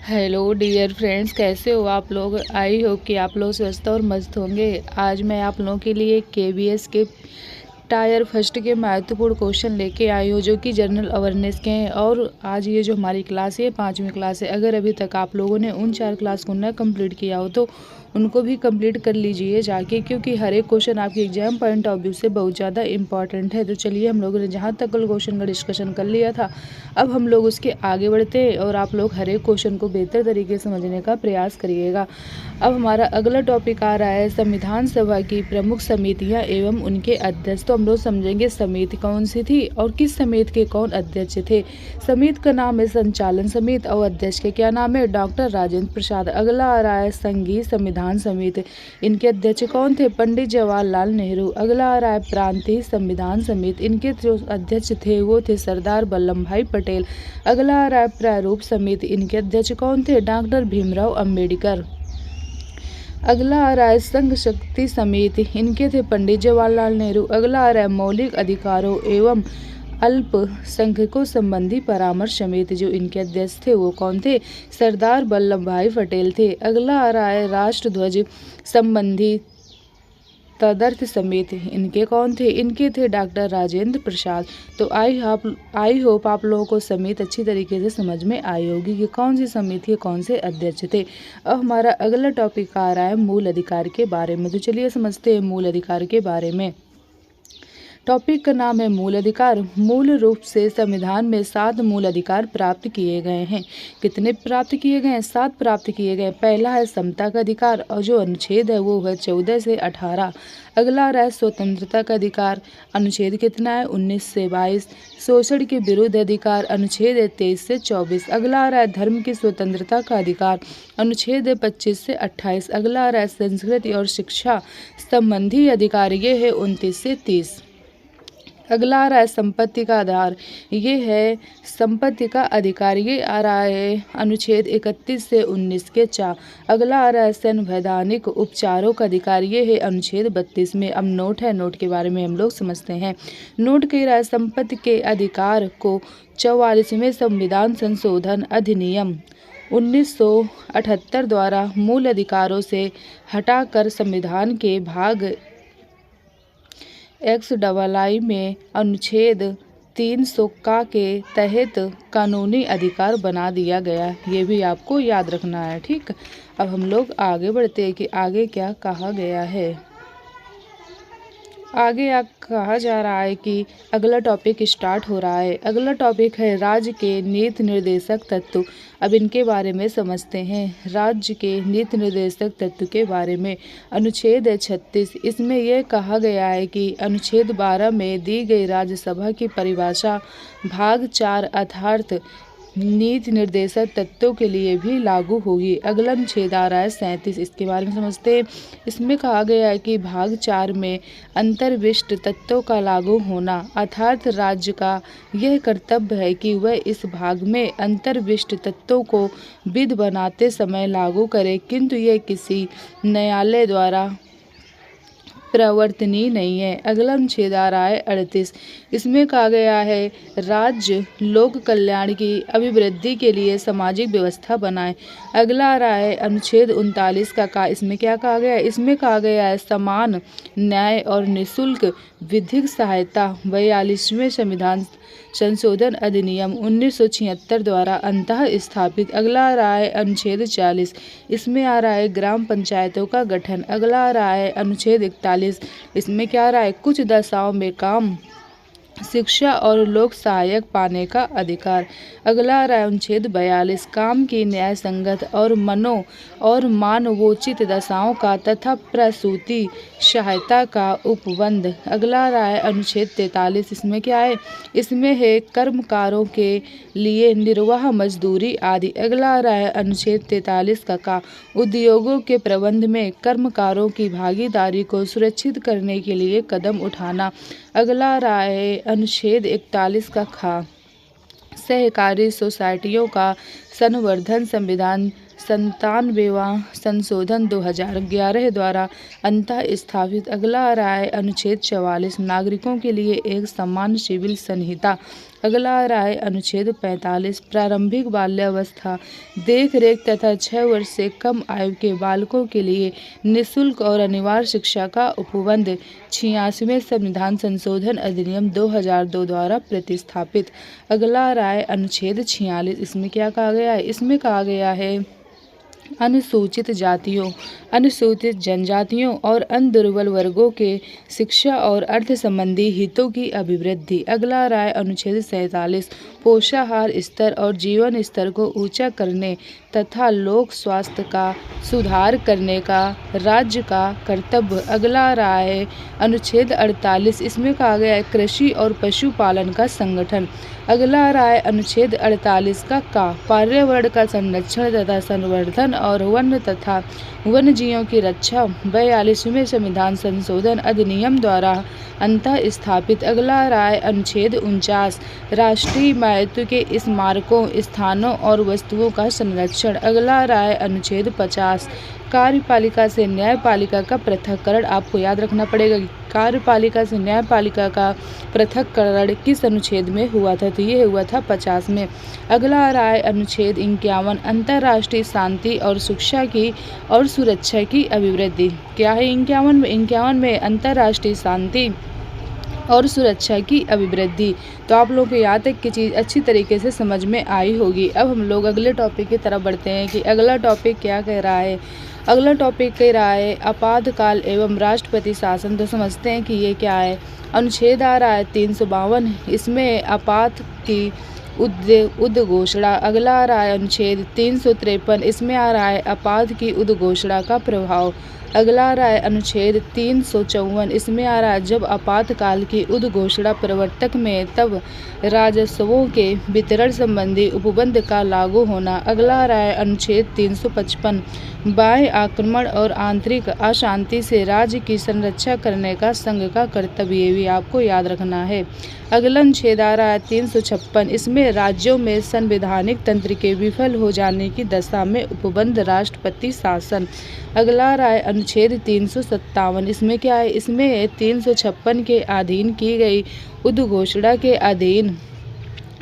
Hello dear friends, कैसे हो आप लोग। आई होप कि आप लोग स्वस्थ और मस्त होंगे। आज मैं आप लोगों के लिए केबीएस के टायर फर्स्ट के महत्वपूर्ण क्वेश्चन लेके आई हूँ, जो कि जनरल अवेयरनेस के हैं। और आज ये जो हमारी क्लास है 5वीं क्लास है। अगर अभी तक आप लोगों ने उन 4 क्लास को न कंप्लीट किया हो तो उनको भी कंप्लीट कर लीजिए जाके, क्योंकि हर एक क्वेश्चन आपके एग्जाम पॉइंट ऑफ व्यू से बहुत ज़्यादा इंपॉर्टेंट है। तो चलिए, हम लोगों ने जहाँ तक कल क्वेश्चन का डिस्कशन कर लिया था, अब हम लोग उसके आगे बढ़ते हैं और आप लोग हर एक क्वेश्चन को बेहतर तरीके से समझने का प्रयास करिएगा। अब हमारा अगला टॉपिक आ रहा है संविधान सभा की प्रमुख समितियां एवं उनके अध्यक्ष। तो हम लोग समझेंगे समिति कौन सी थी और किस समिति के कौन अध्यक्ष थे। समिति का नाम है संचालन समिति और अध्यक्ष के क्या नाम है, डॉक्टर राजेंद्र प्रसाद। अगला आ रहा है संघीय संविधान समिति, इनके अध्यक्ष कौन थे, पंडित जवाहरलाल नेहरू। अगला आ रहा है प्रांतीय संविधान समिति, इनके जो अध्यक्ष थे वो थे सरदार वल्लभ भाई पटेल। अगला आ रहा है प्रारूप समिति, इनके अध्यक्ष कौन थे, डॉक्टर भीमराव अंबेडकर। अगला आ रहा है संघ शक्ति समिति, इनके थे पंडित जवाहरलाल नेहरू। अगला आ रहा है मौलिक अधिकारों एवं अल्पसंख्यकों संबंधी परामर्श समिति, जो इनके अध्यक्ष थे वो कौन थे, सरदार वल्लभ भाई पटेल थे। अगला आ रहा है राष्ट्र ध्वज संबंधी तदर्थ समिति, इनके कौन थे, इनके थे डॉक्टर राजेंद्र प्रसाद। तो आई होप आप लोगों को समिति अच्छी तरीके से समझ में आई होगी कि कौन सी समिति कौन से अध्यक्ष थे। अब हमारा अगला टॉपिक आ रहा है मूल अधिकार के बारे में। तो चलिए समझते हैं मूल अधिकार के बारे में। टॉपिक का नाम है मूल अधिकार। मूल रूप से संविधान में 7 मूल अधिकार प्राप्त किए गए हैं। कितने प्राप्त किए गए हैं, 7 प्राप्त किए गए। पहला है समता का अधिकार और जो अनुच्छेद है वो है 14 से 18। अगला रहा है स्वतंत्रता का अधिकार, अनुच्छेद कितना है 19 से 22। शोषण के विरुद्ध अधिकार, अनुच्छेद है 23 से 24। अगला आ रहा है धर्म की स्वतंत्रता का अधिकार, अनुच्छेद है 25 से 28। अगला आ रहा है संस्कृति और शिक्षा संबंधी अधिकार, ये है 29 से 30। अगला आ रहा है संपत्ति का आधार, ये है संपत्ति का अधिकार, ये आ रहा है अनुच्छेद 31 से 19 के 4। अगला आ रहा है संवैधानिक उपचारों का अधिकार, ये है अनुच्छेद 32 में। अब नोट है, नोट के बारे में हम लोग समझते हैं। नोट कह रहा है संपत्ति के अधिकार को 44वें संविधान संशोधन अधिनियम 1978 द्वारा मूल अधिकारों से हटाकर संविधान के भाग XII में अनुच्छेद 300 का के तहत कानूनी अधिकार बना दिया गया। ये भी आपको याद रखना है, ठीक। अब हम लोग आगे बढ़ते हैं कि आगे क्या कहा गया है। आगे कहा जा रहा है कि अगला टॉपिक स्टार्ट हो रहा है। अगला टॉपिक है राज्य के नीति निर्देशक तत्व। अब इनके बारे में समझते हैं। राज्य के नीति निर्देशक तत्व के बारे में अनुच्छेद है 36। इसमें यह कहा गया है कि अनुच्छेद 12 में दी गई राज्यसभा की परिभाषा भाग 4 अर्थात नीति निर्देशक तत्वों के लिए भी लागू होगी। अगला अनुच्छेद आ रहा है 37, इसके बारे में समझते हैं। इसमें कहा गया है कि भाग 4 में अंतर्विष्ट तत्वों का लागू होना, अर्थात राज्य का यह कर्तव्य है कि वह इस भाग में अंतर्विष्ट तत्वों को विधि बनाते समय लागू करे, किंतु यह किसी न्यायालय द्वारा प्रवर्तनीय नहीं है। अगला अनुच्छेद आ रहा है 38। इसमें कहा गया है राज्य लोक कल्याण की अभिवृद्धि के लिए सामाजिक व्यवस्था बनाए। अगला आ रहा है अनुच्छेद 39 का इसमें क्या कहा गया है, इसमें कहा गया है समान न्याय और निःशुल्क विधिक सहायता 42वें संविधान संशोधन अधिनियम 1976 द्वारा अंतः स्थापित। अगला आ रहा है अनुच्छेद 40। इसमें आ रहा है ग्राम पंचायतों का गठन। अगला आ रहा है अनुच्छेद 41। इसमें क्या आ रहा है, कुछ दशाओं में काम, शिक्षा और लोक सहायक पाने का अधिकार। अगला आ रहा है अनुच्छेद 42, काम की न्याय संगत और मानवोचित दशाओं का तथा प्रसूति सहायता का उपबंध। अगला आ रहा है अनुच्छेद 43। इसमें क्या है, इसमें है कर्मकारों के लिए निर्वाह मजदूरी आदि। अगला आ रहा है अनुच्छेद 43 का उद्योगों के प्रबंध में कर्मकारों की भागीदारी को सुरक्षित करने के लिए कदम उठाना। अगला आ रहा है अनुच्छेद 41 का सहकारी सोसाइटियों का संवर्धन संविधान 97वां संशोधन 2011 द्वारा अंतः स्थापित। अगला आ रहा है अनुच्छेद 44 नागरिकों के लिए एक समान सिविल संहिता। अगला आ रहा है अनुच्छेद 45 प्रारंभिक बाल्यावस्था देख रेख तथा 6 वर्ष से कम आयु के बालकों के लिए निःशुल्क और अनिवार्य शिक्षा का उपबंध 86वें संविधान संशोधन अधिनियम 2002 द्वारा प्रतिस्थापित। अगला आ रहा है अनुच्छेद 46। इसमें क्या कहा गया है? इसमें कहा गया है अनुसूचित जातियों, अनुसूचित जनजातियों और अन्य दुर्बल वर्गों के शिक्षा और अर्थ संबंधी हितों की अभिवृद्धि। अगला रहा है अनुच्छेद 47 पोषाहार स्तर और जीवन स्तर को ऊंचा करने तथा लोक स्वास्थ्य का सुधार करने का राज्य का कर्तव्य। अगला रहा है अनुच्छेद 48। इसमें कहा गया है कृषि और पशुपालन का संगठन। अगला रहा है अनुच्छेद 48 का पर्यावरण का संरक्षण तथा संवर्धन और वन्य तथा वन्यजीवों की रक्षा 42वें संविधान संशोधन अधिनियम द्वारा अंतः स्थापित। अगला रहा है अनुच्छेद 49 राष्ट्रीय महत्व के स्मारकों स्थानों और वस्तुओं का संरक्षण। अगला रहा है अनुच्छेद 50 कार्यपालिका से न्यायपालिका का पृथक्करण। आपको याद रखना पड़ेगा कि कार्यपालिका से न्यायपालिका का पृथक्करण किस अनुच्छेद में हुआ था? तो ये हुआ था 50 में। अगला आ रहा है अनुच्छेद 51 अंतर्राष्ट्रीय शांति और शिक्षा की और सुरक्षा की अभिवृद्धि। क्या है 51 में? 51 में अंतर्राष्ट्रीय शांति और सुरक्षा की अभिवृद्धि। तो आप लोगों को यहाँ तक की चीज़ अच्छी तरीके से समझ में आई होगी। अब हम लोग अगले टॉपिक की तरफ बढ़ते हैं कि अगला टॉपिक क्या कह रहा है। अगला टॉपिक कह रहा है आपातकाल एवं राष्ट्रपति शासन। तो समझते हैं कि ये क्या है। अनुच्छेद आ रहा है 352। इसमें आपात की उद्घोषणा। अगला आ रहा है अनुच्छेद 353। इसमें आ रहा है आपात की उद्घोषणा का प्रभाव। अगला आ रहा है अनुच्छेद 354। इसमें आ रहा है जब आपातकाल की उद्घोषणा प्रवर्तक में तब राजस्वों के वितरण संबंधी उपबंध का लागू होना। अगला आ रहा है अनुच्छेद 355 बाह्य आक्रमण और आंतरिक अशांति से राज्य की संरक्षा करने का संघ का कर्तव्य। ये भी आपको याद रखना है। अगला अनुच्छेद आ रहा है 356। इसमें राज्यों में संवैधानिक तंत्र के विफल हो जाने की दशा में उपबंध राष्ट्रपति शासन। अगला आ रहा है अनुच्छेद 357। इसमें क्या है? इसमें 356 के अधीन की गई उद्घोषणा के अधीन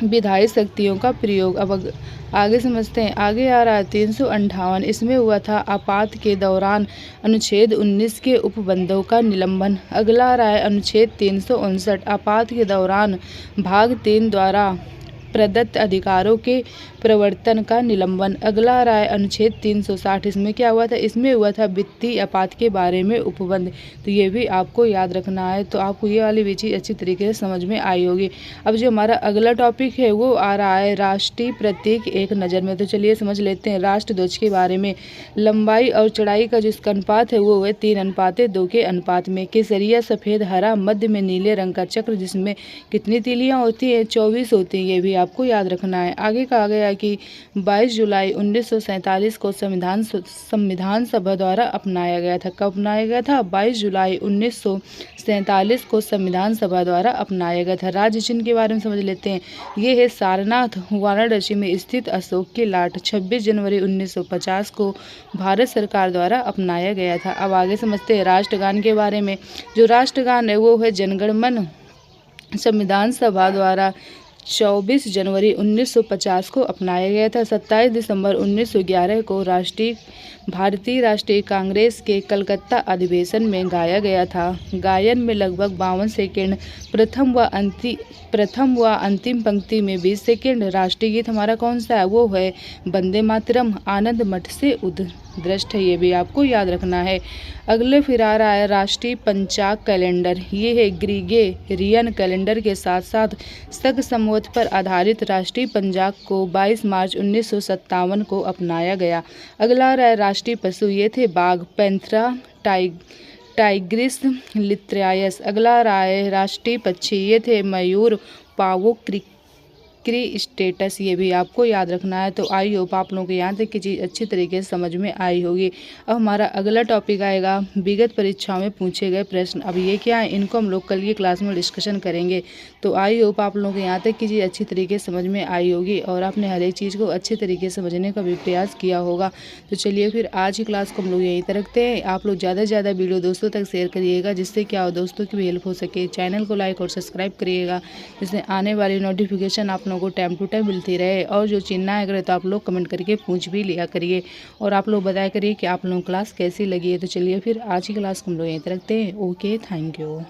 विधायी शक्तियों का प्रयोग। अब आगे समझते हैं। आगे आ रहा है 358। इसमें हुआ था आपात के दौरान अनुच्छेद 19 के उपबंधों का निलंबन। अगला आ रहा है अनुच्छेद 359 आपात के दौरान भाग 3 द्वारा प्रदत्त अधिकारों के प्रवर्तन का निलंबन। अगला आ रहा है अनुच्छेद 360। इसमें क्या हुआ था? इसमें हुआ था वित्तीय आपात के बारे में उपबंध। तो ये भी आपको याद रखना है। तो आपको ये वाली भी चीज़ अच्छी तरीके से समझ में आई होगी। अब जो हमारा अगला टॉपिक है वो आ रहा है राष्ट्रीय प्रतीक एक नज़र में। तो चलिए समझ लेते हैं राष्ट्र ध्वज के बारे में। लंबाई और चौड़ाई का जिसका अनुपात है वो है 3:2 के अनुपात में। केसरिया सफ़ेद हरा मध्य में नीले रंग का चक्र जिसमें कितनी तीलियाँ होती हैं? 24 होती हैं। ये भी आपको याद रखना है। आगे कहा गया कि 22 जुलाई 1947 को संविधान सभा द्वारा अपनाया गया था। कब अपनाया गया था? 22 जुलाई 1947 को संविधान सभा द्वारा अपनाया गया था। राज्य चिन्ह के बारे में समझ लेते हैं। ये है सारनाथ वाराणसी में स्थित अशोक की लाट। 26 जनवरी 1950 को भारत सरकार द्वारा अपनाया गया था। अब आगे समझते हैं राष्ट्रगान के बारे में। जो राष्ट्रगान है वो है जनगण मन। संविधान सभा द्वारा 24 जनवरी 1950 को अपनाया गया था। 27 दिसंबर 1911 को भारतीय राष्ट्रीय कांग्रेस के कलकत्ता अधिवेशन में गाया गया था। गायन में लगभग 52 सेकेंड, प्रथम व अंतिम पंक्ति में 20 सेकेंड। राष्ट्रीय गीत हमारा कौन सा है? वो है वंदे मातरम। आनंद मठ से उद्दृष्ट है। ये भी आपको याद रखना है। अगले फिर आ रहा है राष्ट्रीय पंचांग कैलेंडर। ये है ग्रीगोरियन कैलेंडर के साथ साथ शक संवत पर आधारित राष्ट्रीय पंचांग को 22 मार्च 1957 को अपनाया गया। अगला रहा है राष्ट्रीय पशु। ये थे बाघ पैंथरा टाइग्रिस लिथ्रायस। अगला रहा है राष्ट्रीय पक्षी। ये थे मयूर पावो क्री स्टेटस, ये भी आपको याद रखना है। तो आई होप आप लोगों को यहाँ तक की चीज़ अच्छी तरीके से समझ में आई होगी। अब हमारा अगला टॉपिक आएगा विगत परीक्षाओं में पूछे गए प्रश्न। अब ये क्या है, इनको हम लोग कल की क्लास में डिस्कशन करेंगे। तो आई होप आप लोगों को यहाँ तक की चीज़ अच्छी तरीके से समझ में आई होगी और आपने हर एक चीज़ को अच्छे तरीके से समझने का भी प्रयास किया होगा। तो चलिए फिर आज की क्लास को हम लोग यहीं तक रखते हैं। आप लोग ज़्यादा से ज़्यादा वीडियो दोस्तों तक शेयर करिएगा, जिससे क्या हो दोस्तों की भी हेल्प हो सके। चैनल को लाइक और सब्सक्राइब करिएगा, जिससे आने वाली नोटिफिकेशन आप लोगों को टाइम टू टाइम मिलती रहे। और जो चिन्ह आया करे तो आप लोग कमेंट करके पूछ भी लिया करिए और आप लोग बताया करिए कि आप लोगों को क्लास कैसी लगी है। तो चलिए फिर आज की क्लास को हम लोग यहीं तक रखते हैं। Okay, thank you.